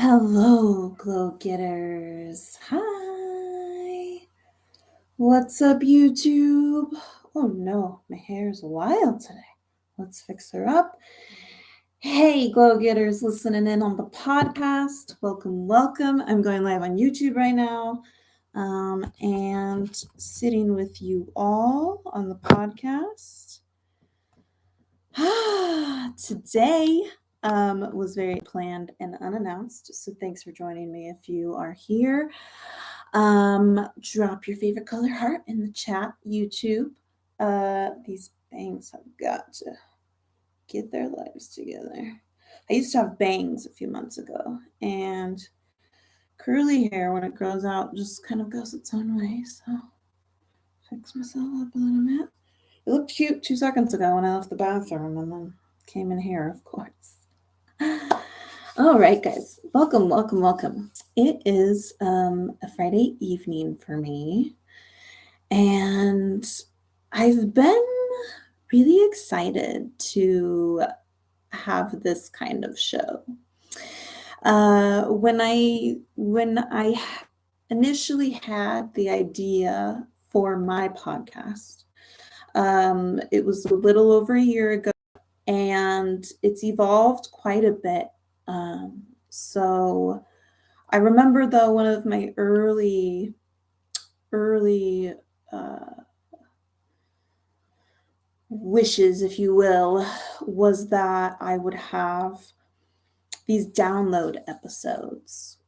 Hello, glow getters. Hi. What's up, YouTube? Oh no, my hair's wild today. Let's fix her up. Hey, glow getters listening in on the podcast. Welcome. I'm going live on YouTube right now and sitting with you all on the podcast. Today was very planned and unannounced, so thanks for joining me if you are here. Drop your favorite color heart in the chat, YouTube. These bangs have got to get their lives together. I used to have bangs a few months ago, and curly hair, when it grows out, just kind of goes its own way, so fix myself up a little bit. It looked cute 2 seconds ago when I left the bathroom, and then came in here, of course. All right, guys, welcome. It is a Friday evening for me, and I've been really excited to have this kind of show. When I initially had the idea for my podcast, it was a little over a year ago, and it's evolved quite a bit. So I remember, though, one of my early wishes, if you will, was that I would have these download episodes.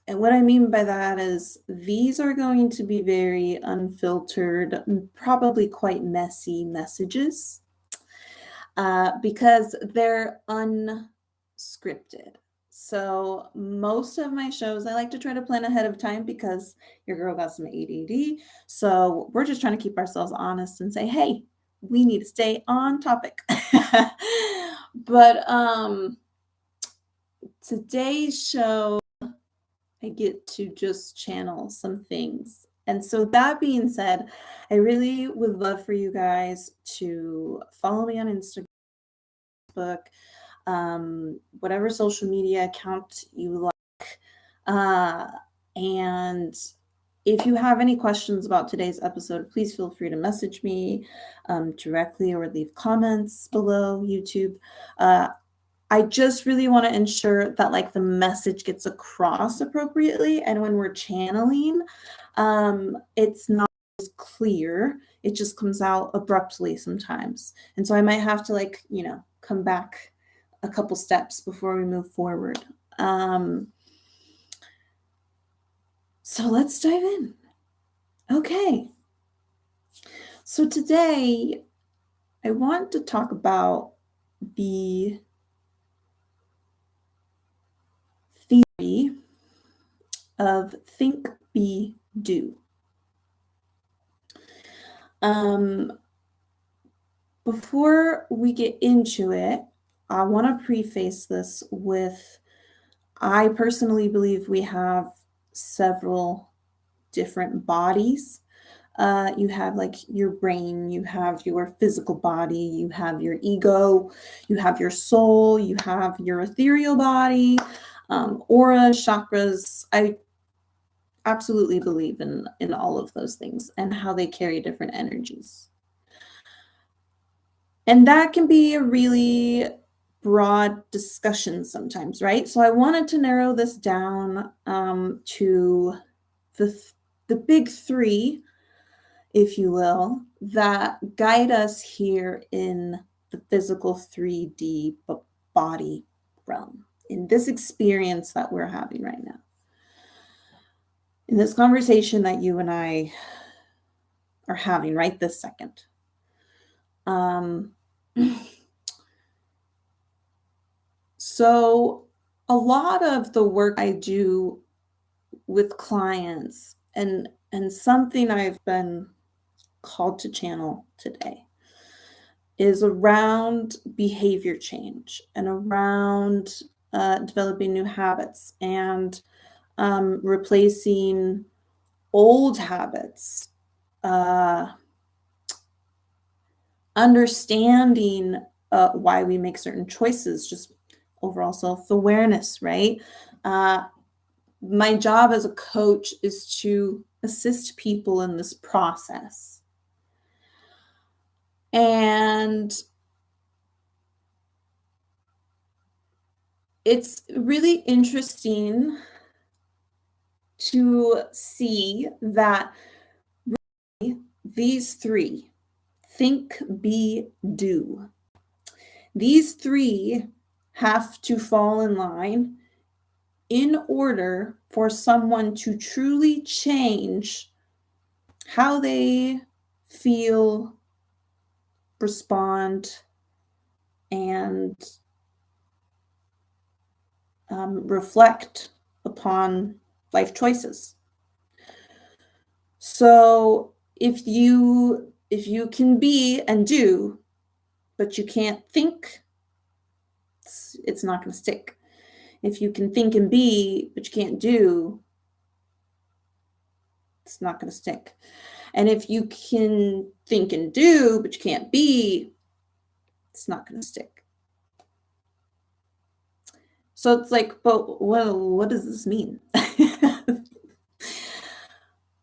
And what I mean by that is these are going to be very unfiltered, probably quite messy messages because they're unscripted. So most of my shows, I like to try to plan ahead of time because your girl got some ADD. So we're just trying to keep ourselves honest and say, hey, we need to stay on topic. But today's show, I get to just channel some things. And so that being said, I really would love for you guys to follow me on Instagram, whatever social media account you like. And if you have any questions about today's episode, please feel free to message me directly or leave comments below YouTube. I just really want to ensure that like the message gets across appropriately. And when we're channeling, it's not as clear. It just comes out abruptly sometimes. And so I might have to come back a couple steps before we move forward. So let's dive in. Okay. So today I want to talk about the theory of think, be, do. Before we get into it, I want to preface this with, I personally believe we have several different bodies. You have like your brain, you have your physical body, you have your ego, you have your soul, you have your ethereal body, aura, chakras. I absolutely believe in all of those things and how they carry different energies. And that can be a really broad discussion sometimes, right? So I wanted to narrow this down to the big three, if you will, that guide us here in the physical 3D body realm, in this experience that we're having right now, in this conversation that you and I are having right this second. So a lot of the work I do with clients and something I've been called to channel today is around behavior change and around developing new habits and replacing old habits, understanding why we make certain choices, just overall self-awareness, right? my job as a coach is to assist people in this process. And it's really interesting to see that really these three, think, be, do, these three have to fall in line in order for someone to truly change how they feel, respond, and reflect upon life choices. So if you can be and do, but you can't think, it's not going to stick. If you can think and be, but you can't do, it's not going to stick. And if you can think and do, but you can't be, it's not going to stick. So it's like, but well, what does this mean?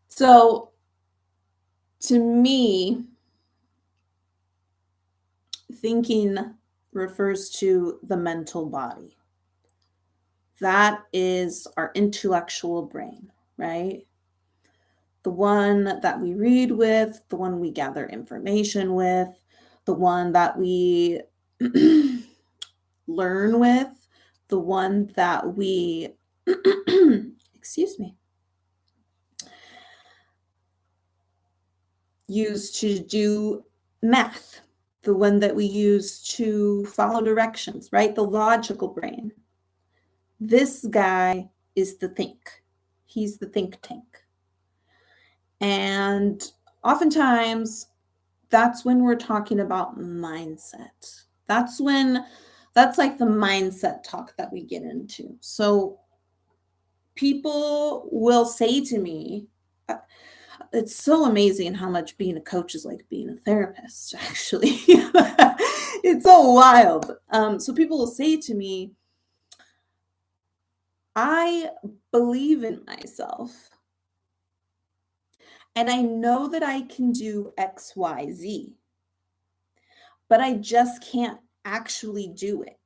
So to me, thinking refers to the mental body. That is our intellectual brain, right? The one that we read with, the one we gather information with, the one that we learn with, the one that we, excuse me, use to do math, the one that we use to follow directions, right? The logical brain. This guy is the think. He's the think tank. And oftentimes, that's when we're talking about mindset. That's like the mindset talk that we get into. So people will say to me, it's so amazing how much being a coach is like being a therapist, actually. It's so wild. So people will say to me, I believe in myself. And I know that I can do X, Y, Z, but I just can't actually do it.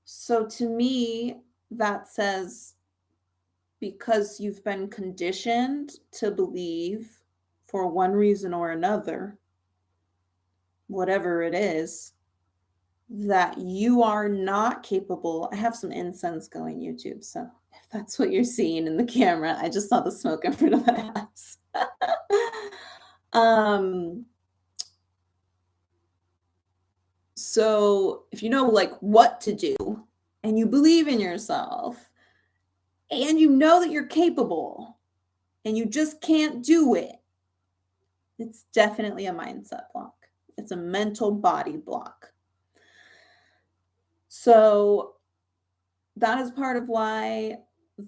So to me, that says, because you've been conditioned to believe for one reason or another, whatever it is, that you are not capable. I have some incense going, YouTube, so if that's what you're seeing in the camera, I just saw the smoke in front of my house. So if you know like what to do and you believe in yourself and you know that you're capable and you just can't do it, it's definitely a mindset block. It's a mental body block. So that is part of why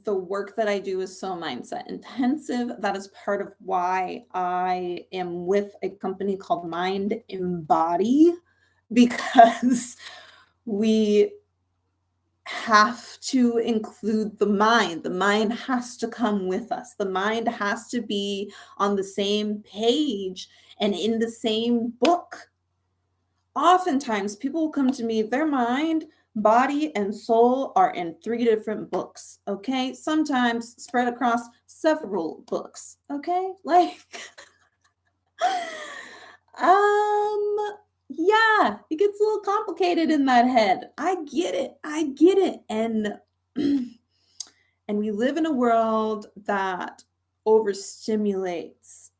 the work that I do is so mindset intensive. That is part of why I am with a company called Mind Embody, because we have to include the mind. The mind has to come with us. The mind has to be on the same page and in the same book. Oftentimes, people will come to me, their mind, body, and soul are in 3 different books, okay? Sometimes spread across several books, okay? Like, yeah, it gets a little complicated in that head. I get it. And and we live in a world that overstimulates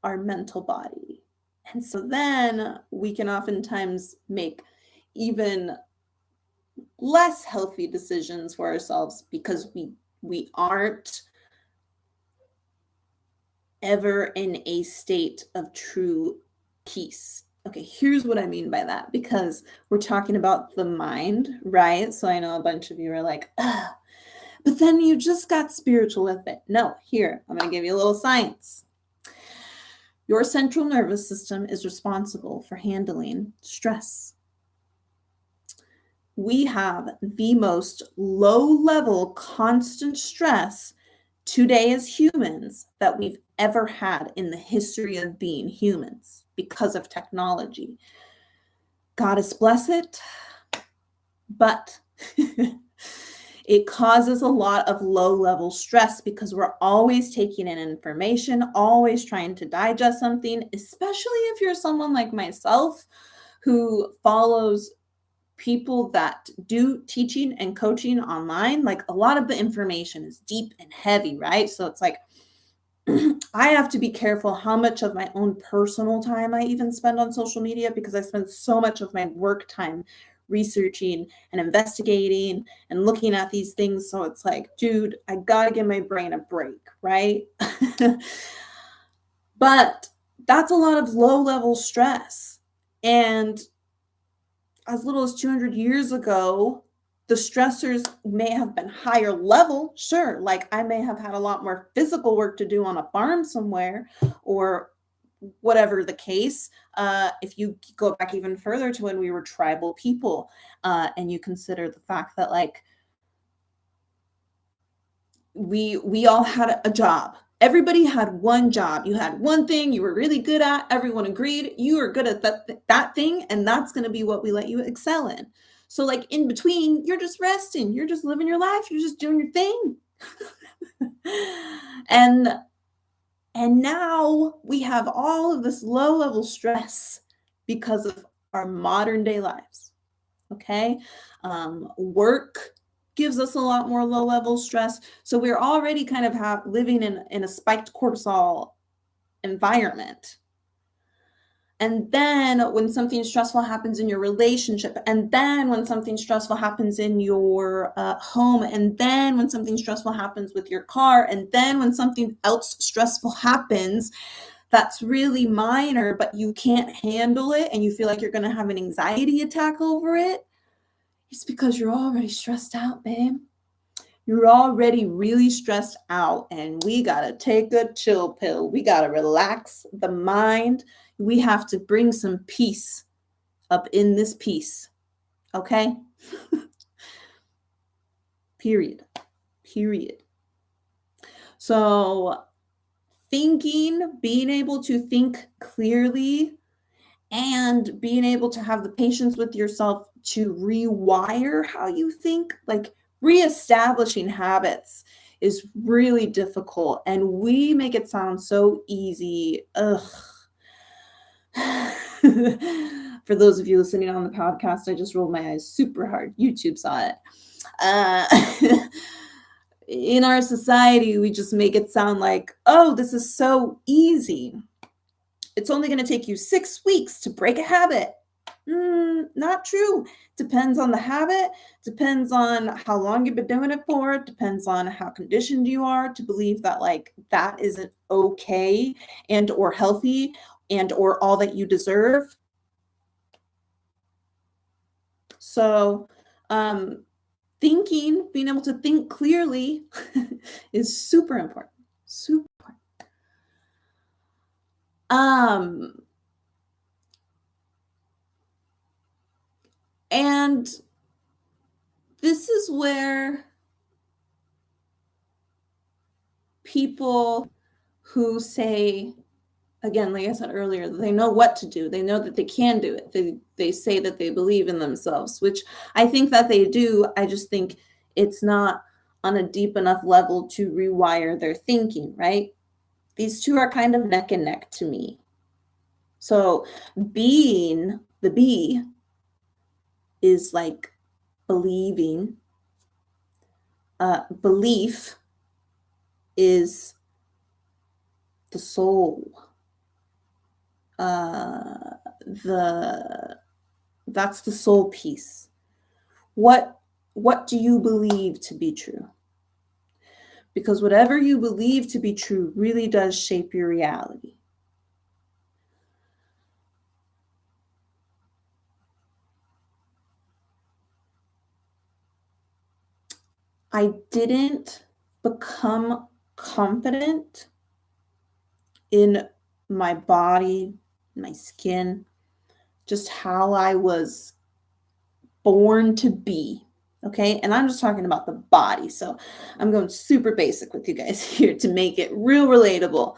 our mental body. And so then we can oftentimes make even less healthy decisions for ourselves because we aren't ever in a state of true peace. Okay, here's what I mean by that, because we're talking about the mind, right? So I know a bunch of you are like, ugh, but then you just got spiritual with it. No, here, I'm going to give you a little science. Your central nervous system is responsible for handling stress. we have the most low-level constant stress today as humans that we've ever had in the history of being humans because of technology. God bless it, but it causes a lot of low-level stress because we're always taking in information, always trying to digest something, especially if you're someone like myself who follows people that do teaching and coaching online. Like, a lot of the information is deep and heavy, right? So it's like I have to be careful how much of my own personal time I even spend on social media, because I spend so much of my work time researching and investigating and looking at these things. So it's like, dude, I gotta give my brain a break, right? But that's a lot of low-level stress. And as little as 200 years ago, the stressors may have been higher level. Sure, like I may have had a lot more physical work to do on a farm somewhere, or whatever the case. If you go back even further to when we were tribal people, and you consider the fact that like we all had a job. Everybody had one job. You had one thing you were really good at. Everyone agreed you are good at that thing, and that's going to be what we let you excel in. So, like in between, you're just resting. You're just living your life. You're just doing your thing. and and now we have all of this low-level stress because of our modern day lives. Okay, work gives us a lot more low-level stress. So we're already kind of living in a spiked cortisol environment. And then when something stressful happens in your relationship, and then when something stressful happens in your home, and then when something stressful happens with your car, and then when something else stressful happens that's really minor, but you can't handle it and you feel like you're going to have an anxiety attack over it, it's because you're already stressed out, babe. You're already really stressed out, and we got to take a chill pill. We got to relax the mind. We have to bring some peace up in this piece. Okay? Period. Period. So, being able to think clearly, and being able to have the patience with yourself to rewire how you think, like reestablishing habits is really difficult, and we make it sound so easy. Ugh. For those of you listening on the podcast, I just rolled my eyes super hard. YouTube saw it. In our society, we just make it sound like, oh, this is so easy. It's only going to take you 6 weeks to break a habit. Not true. Depends on the habit, depends on how long you've been doing it for, depends on how conditioned you are to believe that like that isn't okay and or healthy and or all that you deserve. So, being able to think clearly is super important. Super important. And this is where people who say, again, like I said earlier, they know what to do. They know that they can do it. They say that they believe in themselves, which I think that they do. I just think it's not on a deep enough level to rewire their thinking, right? These two are kind of neck and neck to me. So being the B is like believing. Belief is the soul. That's the soul piece. What do you believe to be true? Because whatever you believe to be true really does shape your reality. I didn't become confident in my body, my skin, just how I was born to be. Okay. And I'm just talking about the body. So I'm going super basic with you guys here to make it real relatable.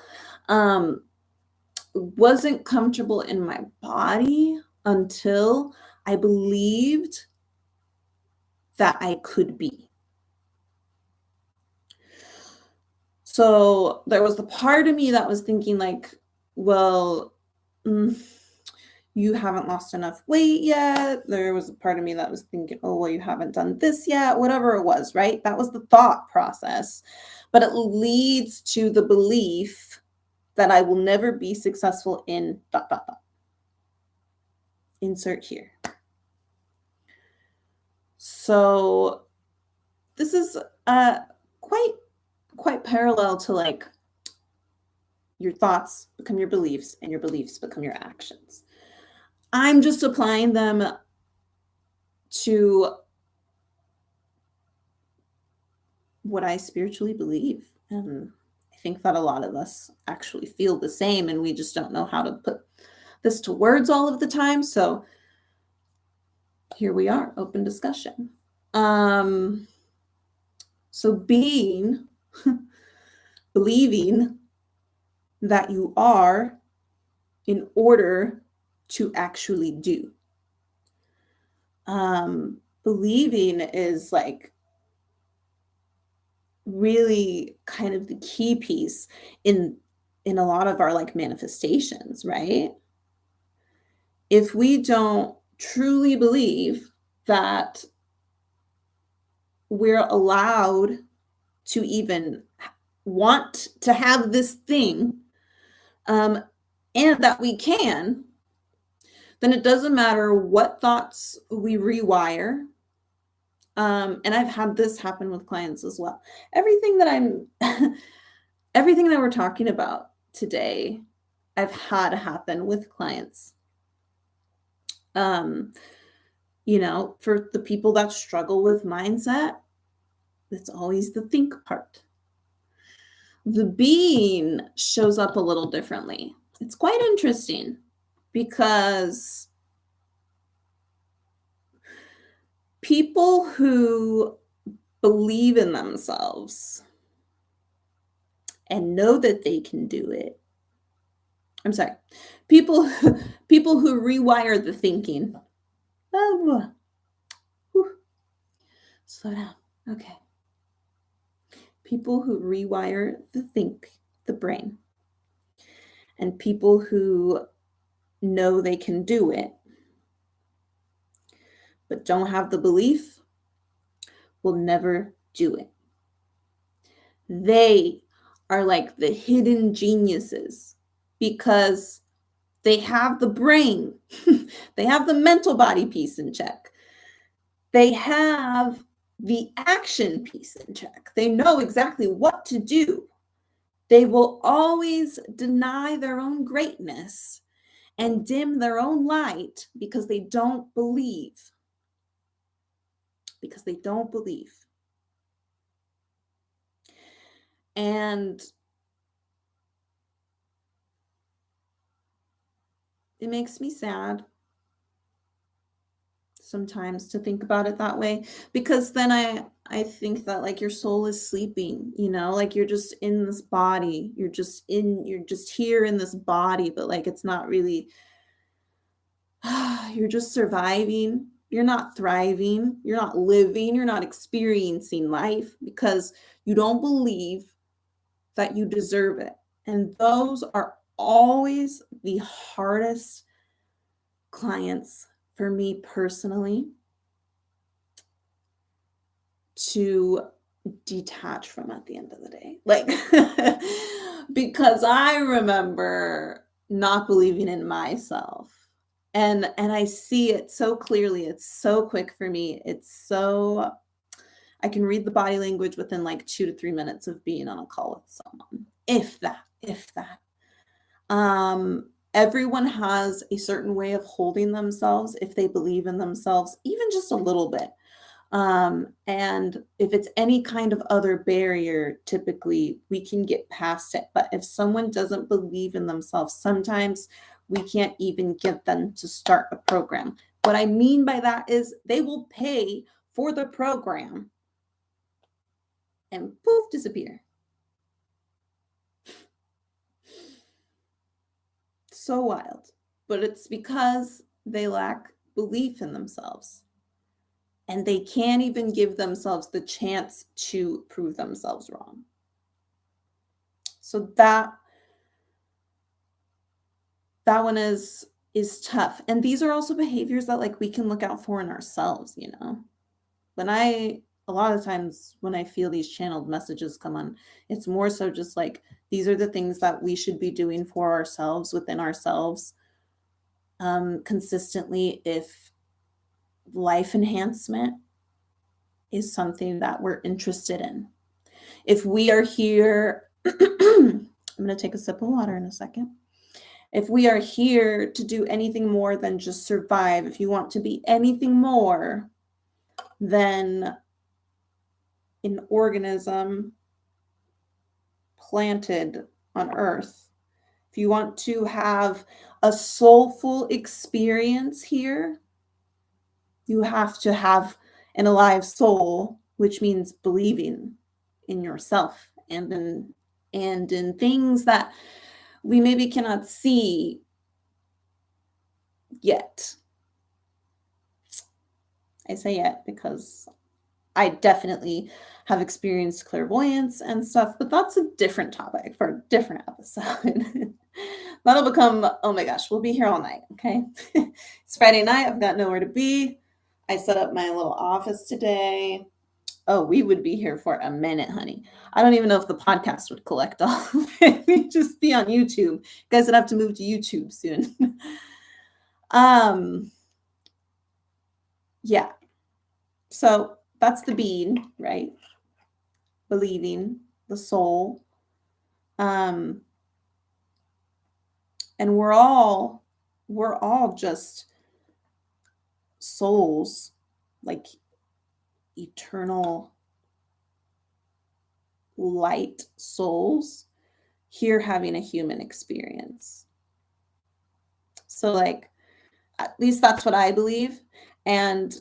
Wasn't comfortable in my body until I believed that I could be. So there was the part of me that was thinking like, well, you haven't lost enough weight yet. There was a part of me that was thinking, oh, well, you haven't done this yet, whatever it was, right? That was the thought process. But it leads to the belief that I will never be successful in ... Insert here. So this is quite parallel to like your thoughts become your beliefs and your beliefs become your actions. I'm just applying them to what I spiritually believe. And I think that a lot of us actually feel the same, and we just don't know how to put this to words all of the time. So here we are, open discussion. So believing that you are in order to actually do. Believing is like really kind of the key piece in a lot of our like manifestations, right? If we don't truly believe that we're allowed to even want to have this thing, and that we can, then it doesn't matter what thoughts we rewire. And I've had this happen with clients as well. Everything that we're talking about today, I've had happen with clients. For the people that struggle with mindset, it's always the think part. The being shows up a little differently. It's quite interesting because people who believe in themselves and know that they can do it. I'm sorry. People who rewire the thinking. Slow down. Okay. People who rewire the brain, and people who know they can do it, but don't have the belief, will never do it. They are like the hidden geniuses because they have the brain, they have the mental body piece in check. They have the action piece in check. They know exactly what to do. They will always deny their own greatness and dim their own light because they don't believe. Because they don't believe. And it makes me sad sometimes to think about it that way, because then I think that like your soul is sleeping, like you're just in this body, you're just here in this body, but like it's not really you're just surviving, you're not thriving, you're not living, you're not experiencing life because you don't believe that you deserve it. And those are always the hardest clients for me personally to detach from at the end of the day. Like, because I remember not believing in myself. And I see it so clearly. It's so quick for me. I can read the body language within like 2 to 3 minutes of being on a call with someone. If that. Everyone has a certain way of holding themselves if they believe in themselves, even just a little bit. And if it's any kind of other barrier, typically we can get past it. But if someone doesn't believe in themselves, sometimes we can't even get them to start a program. What I mean by that is they will pay for the program and poof, disappear. So wild. But it's because they lack belief in themselves. And they can't even give themselves the chance to prove themselves wrong. So that one is tough. And these are also behaviors that like we can look out for in ourselves, you know. A lot of times when I feel these channeled messages come on, it's more so just like these are the things that we should be doing for ourselves within ourselves consistently if life enhancement is something that we're interested in. If we are here, I'm going to take a sip of water in a second. If we are here to do anything more than just survive, if you want to be anything more than an organism planted on Earth, if you want to have a soulful experience here, you have to have an alive soul, which means believing in yourself and in things that we maybe cannot see yet. I say yet because I definitely have experienced clairvoyance and stuff, but that's a different topic for a different episode. That'll become, oh my gosh, we'll be here all night, okay? It's Friday night. I've got nowhere to be. I set up my little office today. Oh, we would be here for a minute, honey. I don't even know if the podcast would collect all of it. We'd just be on YouTube. You guys would have to move to YouTube soon. Yeah. So that's the being, right? Believing, the soul. And we're all just souls, like eternal light souls here having a human experience. So like, at least that's what I believe. And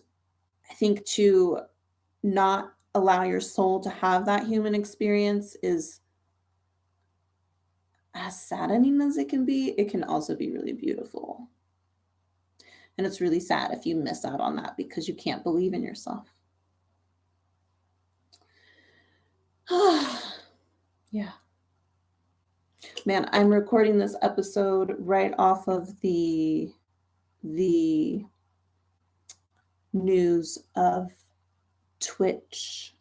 I think to not allow your soul to have that human experience is as saddening as it can be. It can also be really beautiful. And it's really sad if you miss out on that because you can't believe in yourself. Yeah. Man, I'm recording this episode right off of the news of Twitch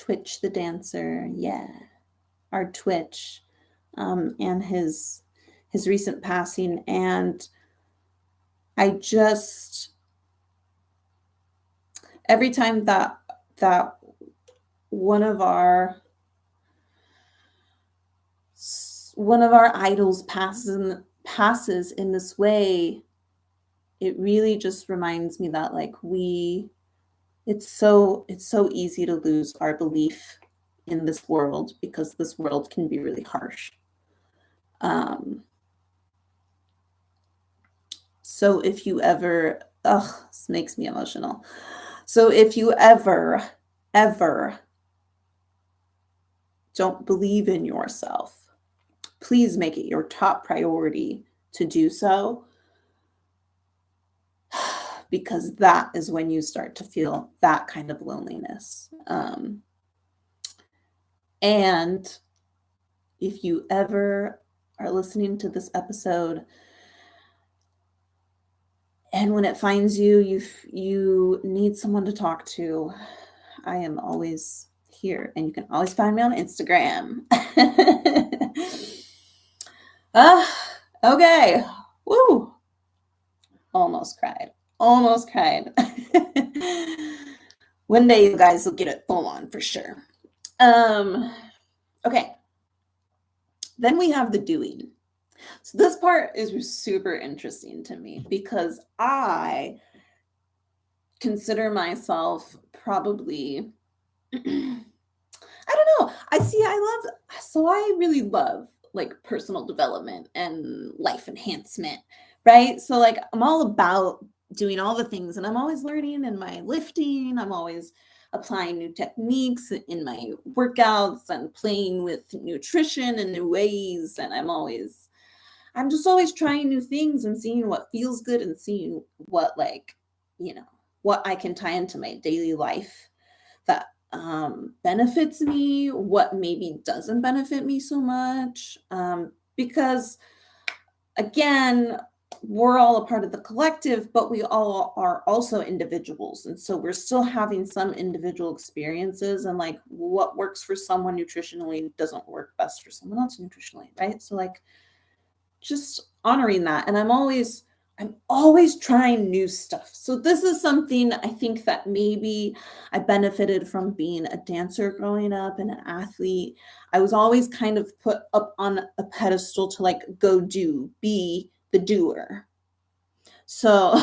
the dancer, yeah, our Twitch, and his recent passing. And I just, every time that one of our idols passes in this way, it really just reminds me that like it's so easy to lose our belief in this world because this world can be really harsh. So if you ever, this makes me emotional. So if you ever don't believe in yourself, please make it your top priority to do so, because that is when you start to feel that kind of loneliness. And if you ever are listening to this episode and when it finds you, you need someone to talk to, I am always here, and you can always find me on Instagram. Okay. Woo. Almost cried. One day you guys will get it full on for sure. Okay. Then we have the doing. So this part is super interesting to me because I consider myself probably, I don't know. I really love like personal development and life enhancement, right? So like I'm all about doing all the things, and I'm always learning in my lifting. I'm always applying new techniques in my workouts and playing with nutrition in new ways. And I'm just always trying new things and seeing what feels good and seeing what, like, you know, what I can tie into my daily life that benefits me, what maybe doesn't benefit me so much. Because again, we're all a part of the collective, but we all are also individuals. And so we're still having some individual experiences, and like what works for someone nutritionally doesn't work best for someone else nutritionally, right? So like just honoring that. And I'm always trying new stuff. So this is something I think that maybe I benefited from being a dancer growing up and an athlete. I was always kind of put up on a pedestal to like go do, be the doer. So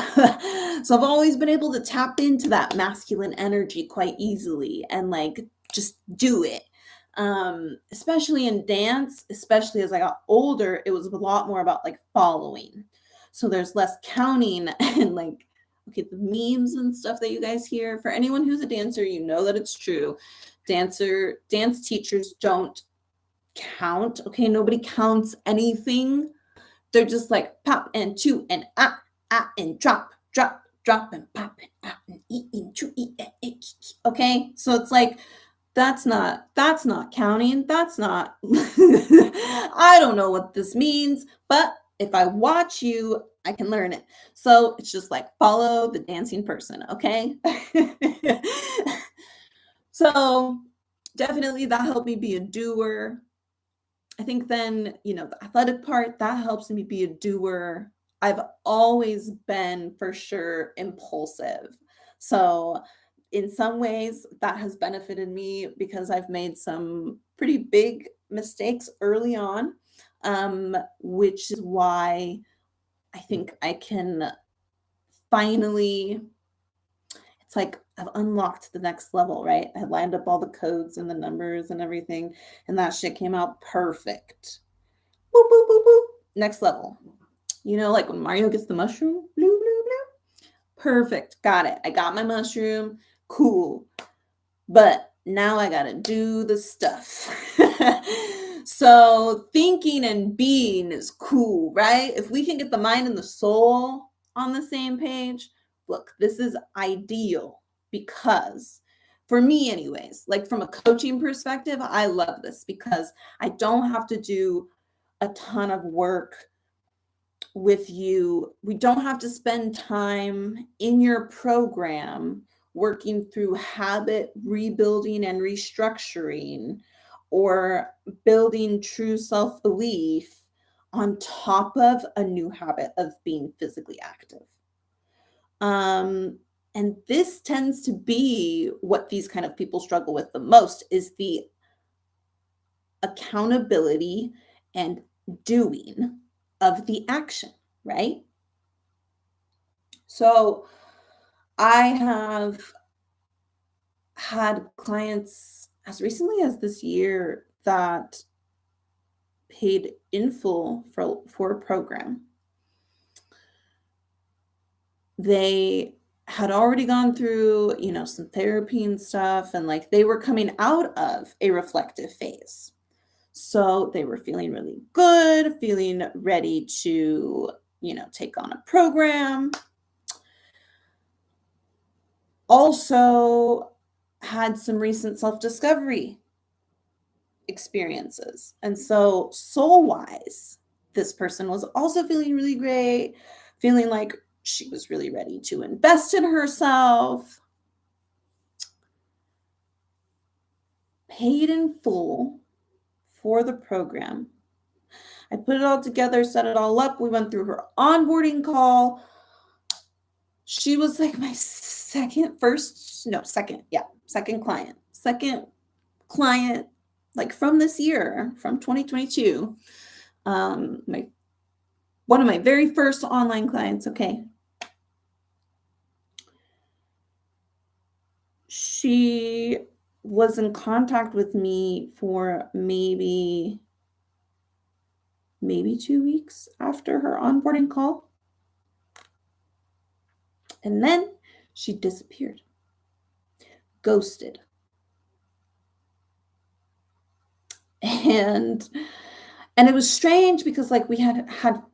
so I've always been able to tap into that masculine energy quite easily and like just do it. Especially in dance, especially as I got older, it was a lot more about like following. So there's less counting and like, okay, the memes and stuff that you guys hear. For anyone who's a dancer, you know that it's true. Dance teachers don't count. Okay, nobody counts anything. They're just like pop and chew and and drop, drop, drop and pop and and eat and chew, eat, okay? So it's like that's not counting. That's not I don't know what this means, but if I watch you, I can learn it. So it's just like follow the dancing person, okay? So definitely that helped me be a doer. I think then, the athletic part, that helps me be a doer. I've always been for sure impulsive. So in some ways that has benefited me because I've made some pretty big mistakes early on, which is why I think I can finally, it's like I've unlocked the next level, right? I lined up all the codes and the numbers and everything, and that shit came out perfect. Boop, boop, boop, boop. Next level. Like when Mario gets the mushroom, blue, blue, blue. Perfect. Got it. I got my mushroom. Cool. But now I got to do the stuff. So thinking and being is cool, right? If we can get the mind and the soul on the same page, look, this is ideal because for me anyways, like from a coaching perspective, I love this because I don't have to do a ton of work with you. We don't have to spend time in your program working through habit rebuilding and restructuring or building true self belief on top of a new habit of being physically active. And this tends to be what these kind of people struggle with the most is the accountability and doing of the action, right? So I have had clients as recently as this year that paid in full for a program. They had already gone through, some therapy and stuff, and like they were coming out of a reflective phase. So they were feeling really good, feeling ready to, take on a program. Also had some recent self-discovery experiences. And so soul-wise, this person was also feeling really great, feeling like she was really ready to invest in herself. Paid in full for the program. I put it all together, set it all up. We went through her onboarding call. She was like my second client. Second client, like from this year, from 2022. One of my very first online clients, okay. She was in contact with me for maybe 2 weeks after her onboarding call. And then she disappeared, ghosted. And it was strange because like we had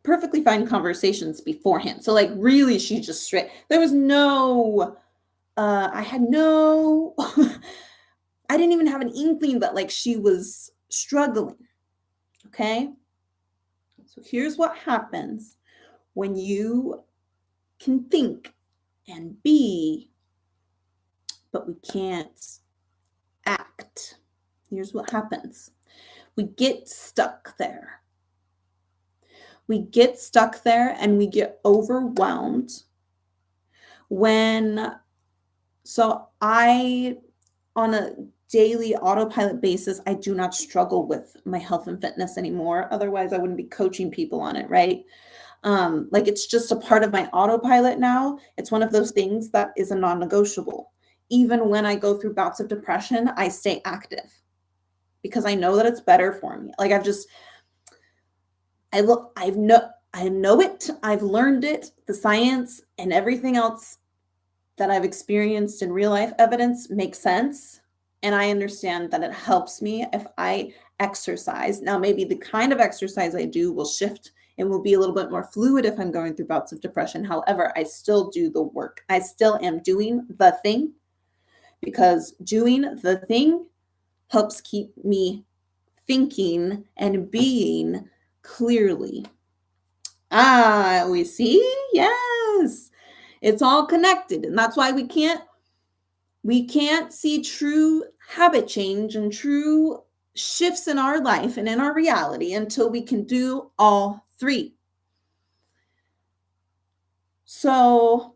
perfectly fine conversations beforehand. So like really she just straight there was no I had no I didn't even have an inkling that like she was struggling. Okay? So here's what happens when you can think and be, but we can't act. Here's what happens. We get stuck there. We get stuck there and we get overwhelmed when, so I, on a daily autopilot basis, I do not struggle with my health and fitness anymore. Otherwise, I wouldn't be coaching people on it, right? Like it's just a part of my autopilot now. It's one of those things that is a non-negotiable. Even when I go through bouts of depression, I stay active because I know that it's better for me. Like I know it. I've learned it. The science and everything else that I've experienced in real life evidence makes sense. And I understand that it helps me if I exercise. Now, maybe the kind of exercise I do will shift and will be a little bit more fluid if I'm going through bouts of depression. However, I still do the work. I still am doing the thing because doing the thing helps keep me thinking and being clearly. We see? Yes. It's all connected. And that's why we can't see true habit change and true shifts in our life and in our reality until we can do all three. So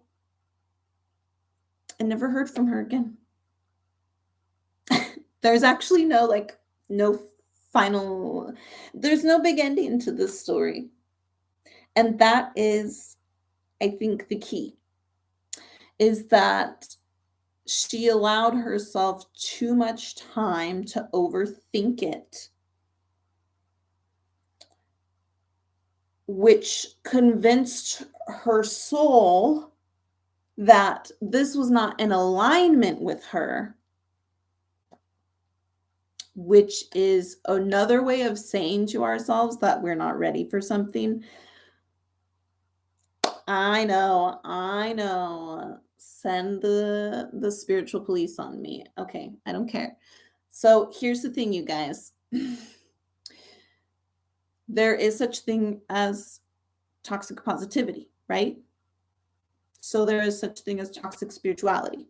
I never heard from her again. There's actually no final, there's no big ending to this story. And that is, I think, the key is that she allowed herself too much time to overthink it, which convinced her soul that this was not in alignment with her, which is another way of saying to ourselves that we're not ready for something. I know. Send the spiritual police on me. Okay, I don't care. So here's the thing, you guys. There is such thing as toxic positivity, right? So there is such thing as toxic spirituality.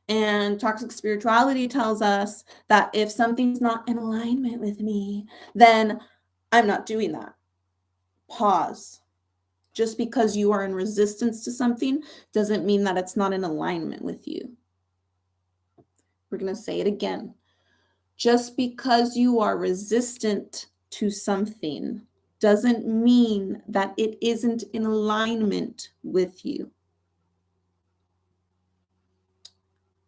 And toxic spirituality tells us that if something's not in alignment with me, then I'm not doing that. Pause. Just because you are in resistance to something doesn't mean that it's not in alignment with you. We're going to say it again. Just because you are resistant to something doesn't mean that it isn't in alignment with you.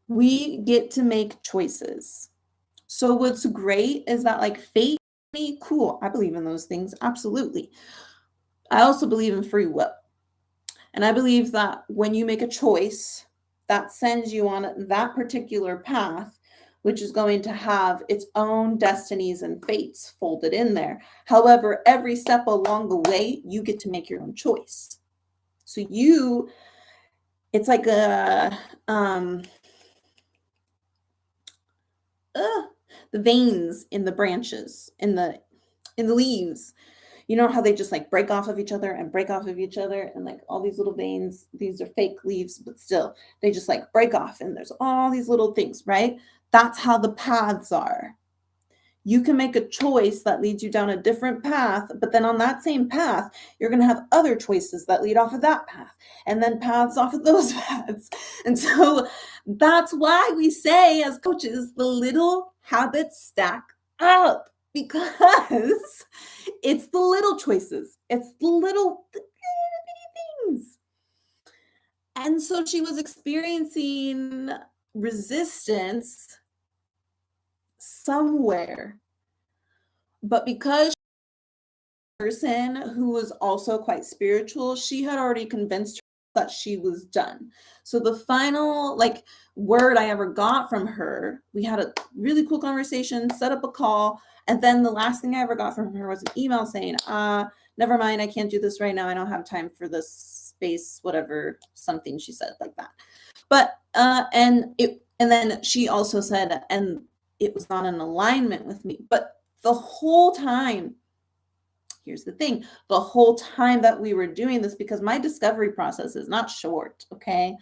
We get to make choices. So what's great is that like fate, cool. I believe in those things. Absolutely. I also believe in free will. And I believe that when you make a choice, that sends you on that particular path, which is going to have its own destinies and fates folded in there. However, every step along the way, you get to make your own choice. So it's like the veins in the branches, in the leaves. You know how they just like break off of each other and break off of each other, and like all these little veins, these are fake leaves, but still they just like break off and there's all these little things, right? That's how the paths are. You can make a choice that leads you down a different path, but then on that same path, you're going to have other choices that lead off of that path, and then paths off of those paths. And so that's why we say, as coaches, the little habits stack up because it's the little choices, it's the little things. And so she was experiencing resistance somewhere. But because person who was also quite spiritual, she had already convinced that she was done. So the final like word I ever got from her, we had a really cool conversation, set up a call, and then the last thing I ever got from her was an email saying, never mind, I can't do this right now. I don't have time for this space, whatever, something she said like that. But and then she also said, and it was not in alignment with me. But the whole time, here's the thing, the whole time that we were doing this, because my discovery process is not short, okay?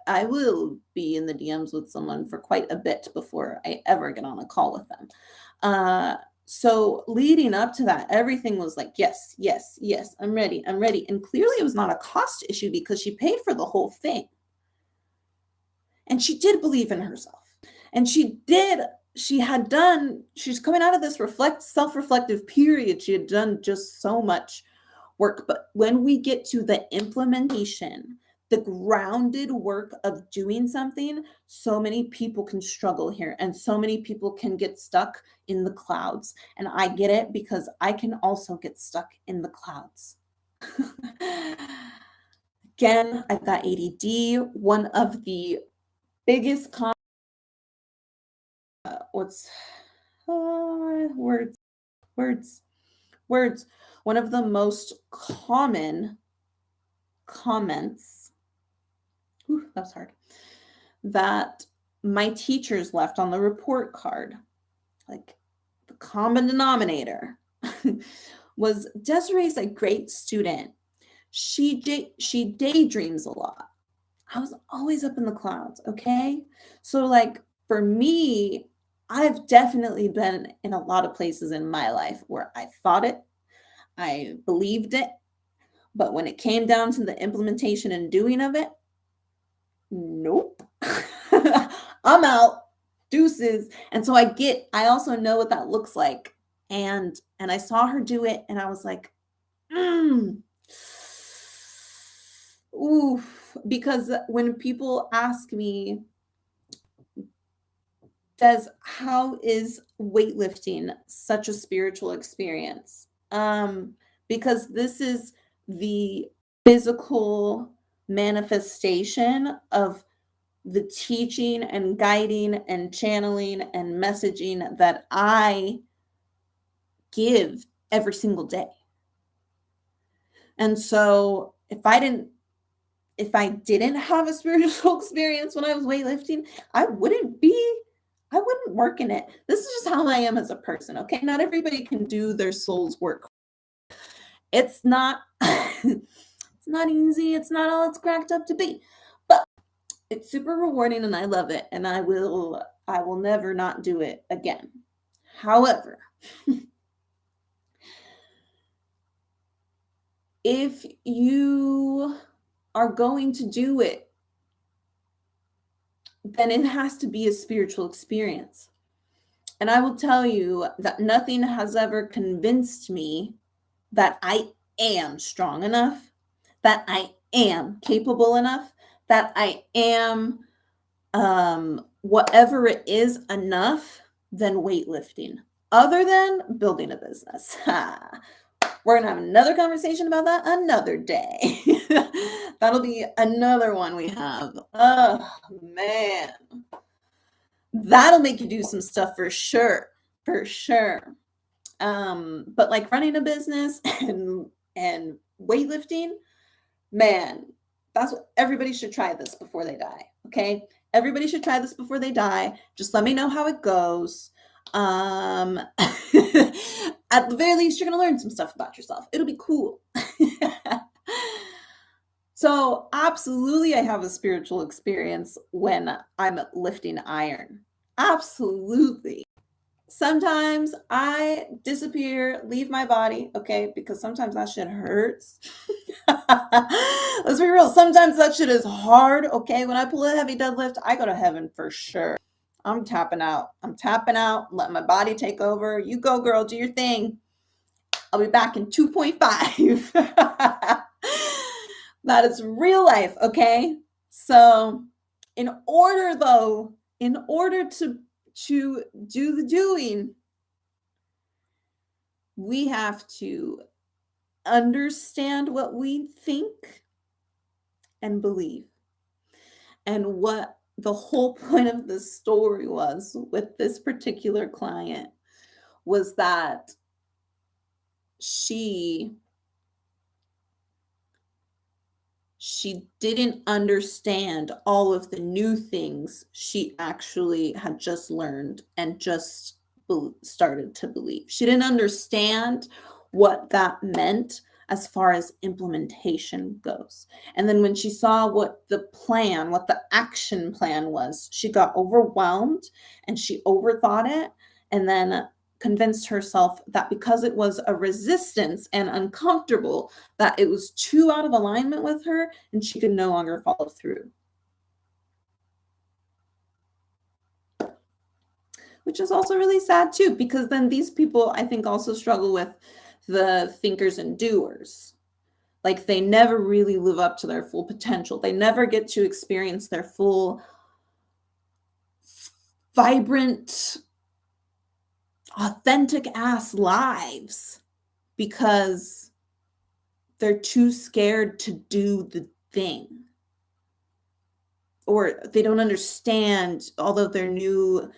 I will be in the DMs with someone for quite a bit before I ever get on a call with them. So leading up to that, everything was like, yes, yes, yes, I'm ready, I'm ready. And clearly it was not a cost issue because she paid for the whole thing. And she did believe in herself. And she's coming out of this self-reflective period. She had done just so much work. But when we get to the implementation, the grounded work of doing something, so many people can struggle here and so many people can get stuck in the clouds. And I get it because I can also get stuck in the clouds. Again, I've got ADD. One of the biggest words. One of the most common comments, that was hard, that my teachers left on the report card, like the common denominator, was Desiree's a great student. She daydreams a lot. I was always up in the clouds, okay? So like for me, I've definitely been in a lot of places in my life where I thought it, I believed it, but when it came down to the implementation and doing of it, nope. I'm out. Deuces. And so I also know what that looks like. And I saw her do it and I was like, oof. Because when people ask me, how is weightlifting such a spiritual experience? Because this is the physical manifestation of the teaching and guiding and channeling and messaging that I give every single day. And so if I didn't have a spiritual experience when I was weightlifting, I wouldn't work in it. This is just how I am as a person, okay? Not everybody can do their soul's work. It's not it's not easy. It's not all it's cracked up to be. But it's super rewarding and I love it and I will never not do it again. However, if you are going to do it, then it has to be a spiritual experience. And I will tell you that nothing has ever convinced me that I am strong enough, that I am capable enough, that I am whatever it is enough than weightlifting, other than building a business. We're going to have another conversation about that another day. That'll be another one we have. Oh, man. That'll make you do some stuff for sure. For sure. But like running a business and weightlifting, man, that's what everybody should try this before they die. Okay. Everybody should try this before they die. Just let me know how it goes. At the very least, you're going to learn some stuff about yourself. It'll be cool. So absolutely, I have a spiritual experience when I'm lifting iron. Absolutely. Sometimes I disappear, leave my body, okay? Because sometimes that shit hurts. Let's be real. Sometimes that shit is hard, okay? When I pull a heavy deadlift, I go to heaven for sure. I'm tapping out. Let my body take over. You go, girl. Do your thing. I'll be back in 2.5. That is real life, okay? So in order to do the doing, we have to understand what we think and believe. And what the whole point of this story was with this particular client was that she didn't understand all of the new things she actually had just learned and just started to believe. She didn't understand what that meant as far as implementation goes. And then when she saw what the action plan was, she got overwhelmed and she overthought it, and then convinced herself that because it was a resistance and uncomfortable, that it was too out of alignment with her and she could no longer follow through. Which is also really sad too, because then these people, I think, also struggle with the thinkers and doers. Like they never really live up to their full potential. They never get to experience their full, vibrant, authentic ass lives because they're too scared to do the thing. Or they don't understand all of their new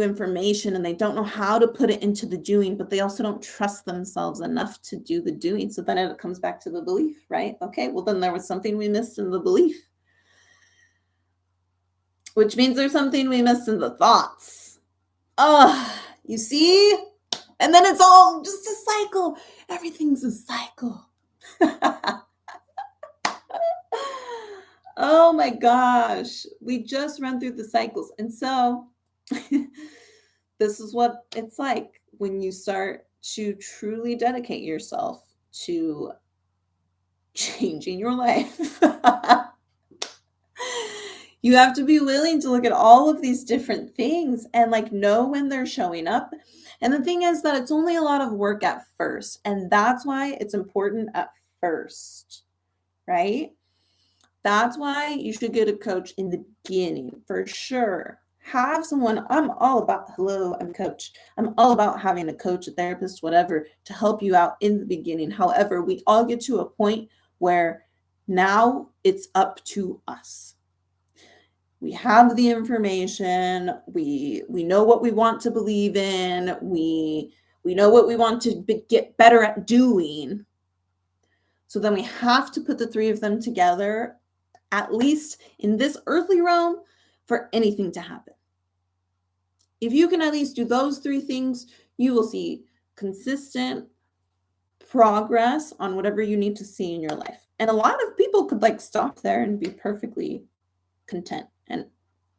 information, and they don't know how to put it into the doing, but they also don't trust themselves enough to do the doing. So then it comes back to the belief, right? Okay, well then there was something we missed in the belief, which means there's something we missed in the thoughts. You see? And then it's all just a cycle. Everything's a cycle. Oh my gosh. We just run through the cycles. And so this is what it's like when you start to truly dedicate yourself to changing your life. You have to be willing to look at all of these different things and like know when they're showing up. And the thing is that it's only a lot of work at first. And that's why it's important at first, right? That's why you should get a coach in the beginning for sure. Have someone, I'm all about, hello, I'm coach. I'm all about having a coach, a therapist, whatever, to help you out in the beginning. However, we all get to a point where now it's up to us. We have the information. We know what we want to believe in. We know what we want to get better at doing. So then we have to put the three of them together, at least in this earthly realm, for anything to happen. If you can at least do those three things, you will see consistent progress on whatever you need to see in your life. And a lot of people could like stop there and be perfectly content, and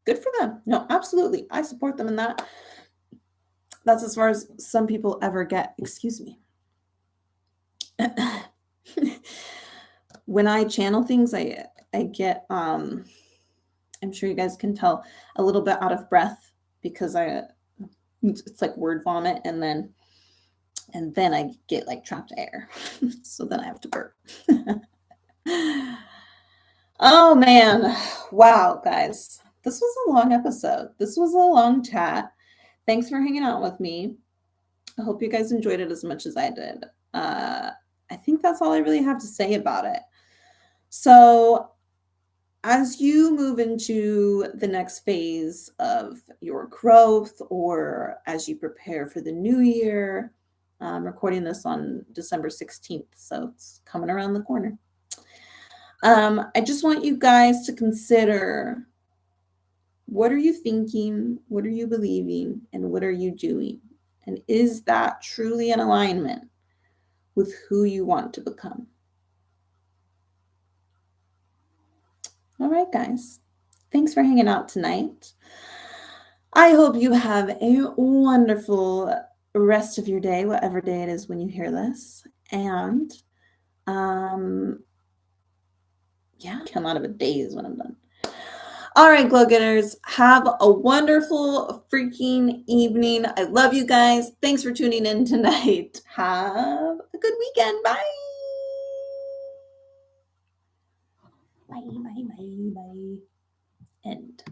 good for them. No, absolutely. I support them in that. That's as far as some people ever get. Excuse me. When I channel things, I get, I'm sure you guys can tell, a little bit out of breath because it's like word vomit, and then I get like trapped air. So then I have to burp. Oh man. Wow, guys. This was a long episode. This was a long chat. Thanks for hanging out with me. I hope you guys enjoyed it as much as I did. I think that's all I really have to say about it. So as you move into the next phase of your growth, or as you prepare for the new year, I'm recording this on December 16th, so it's coming around the corner. I just want you guys to consider, what are you thinking? What are you believing? And what are you doing? And is that truly in alignment with who you want to become? All right, guys. Thanks for hanging out tonight. I hope you have a wonderful rest of your day, whatever day it is when you hear this. And yeah, come out of a daze when I'm done. All right, glow getters, have a wonderful freaking evening. I love you guys. Thanks for tuning in tonight. Have a good weekend. Bye. Bye, bye, bye, bye. End.